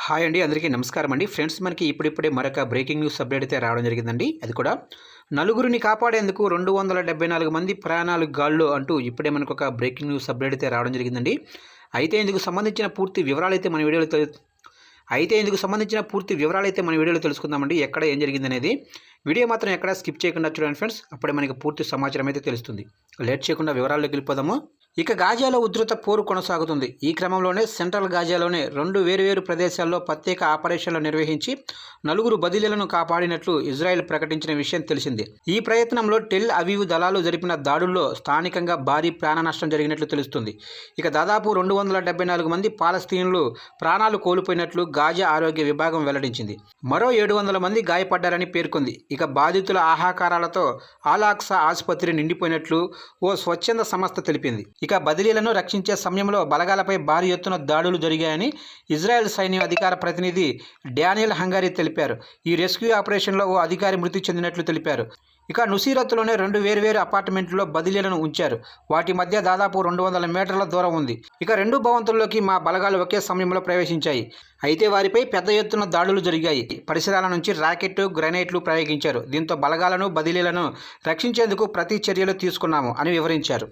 Hi అండి, అందరికీ నమస్కారం అండి. ఫ్రెండ్స్, మనకి ఇప్పుడిప్పుడే మరొక బ్రేకింగ్ న్యూస్ అప్డేట్ అయితే రావడం జరిగిందండి. అది కూడా నలుగురిని కాపాడేందుకు 274 మంది ప్రాణాలు గాల్లో అంటూ ఇప్పుడే మనకు ఒక బ్రేకింగ్ న్యూస్ అప్డేట్ అయితే రావడం జరిగిందండి. అయితే ఇందుకు సంబంధించిన పూర్తి వివరాలైతే మన వీడియోలో తెలుసుకుందామండి. ఎక్కడ ఏం జరిగిందనేది వీడియో మాత్రం ఎక్కడ స్కిప్ చేయకుండా చూడండి ఫ్రెండ్స్. అప్పుడే మనకి పూర్తి సమాచారం అయితే తెలుస్తుంది. లేట్ చేయకుండా వివరాల్లోకి వెళ్ళిపోదాము. ఇక గాజాలో ఉధృత పోరు కొనసాగుతుంది. ఈ క్రమంలోనే సెంట్రల్ గాజాలోనే 2 వేర్వేరు ప్రదేశాల్లో ప్రత్యేక ఆపరేషన్లు నిర్వహించి 4 బదిలీలను కాపాడినట్లు ఇజ్రాయెల్ ప్రకటించిన విషయం తెలిసిందే. ఈ ప్రయత్నంలో టెల్ అవీవ్ దళాలు జరిపిన దాడుల్లో స్థానికంగా భారీ ప్రాణ నష్టం జరిగినట్లు తెలుస్తుంది. ఇక దాదాపు 274 మంది పాలస్తీనులు ప్రాణాలు కోల్పోయినట్లు గాజా ఆరోగ్య విభాగం వెల్లడించింది. మరో 700 మంది గాయపడ్డారని పేర్కొంది. ఇక బాధితుల ఆహాకారాలతో ఆల్-అక్సా ఆసుపత్రి నిండిపోయినట్లు ఓ స్వచ్ఛంద సంస్థ తెలిపింది. ఇక బదిలీలను రక్షించే సమయంలో బలగాలపై భారీ ఎత్తున దాడులు జరిగాయని ఇజ్రాయెల్ సైన్య అధికార ప్రతినిధి డానియల్ హంగారీ తెలిపారు. ఈ రెస్క్యూ ఆపరేషన్లో ఓ అధికారి మృతి చెందినట్లు తెలిపారు. ఇక నుసీరత్లోనే 2 వేర్వేరు అపార్ట్మెంట్లో బదిలీలను ఉంచారు. వాటి మధ్య దాదాపు 200 మీటర్ల దూరం ఉంది. ఇక 2 భవంతుల్లోకి మా బలగాలు ఒకే సమయంలో ప్రవేశించాయి. అయితే వారిపై పెద్ద ఎత్తున దాడులు జరిగాయి. పరిసరాల నుంచి రాకెట్, గ్రెనేడ్లు ప్రయోగించారు. దీంతో బలగాలను, బదిలీలను రక్షించేందుకు ప్రతి చర్యలు తీసుకున్నాము అని వివరించారు.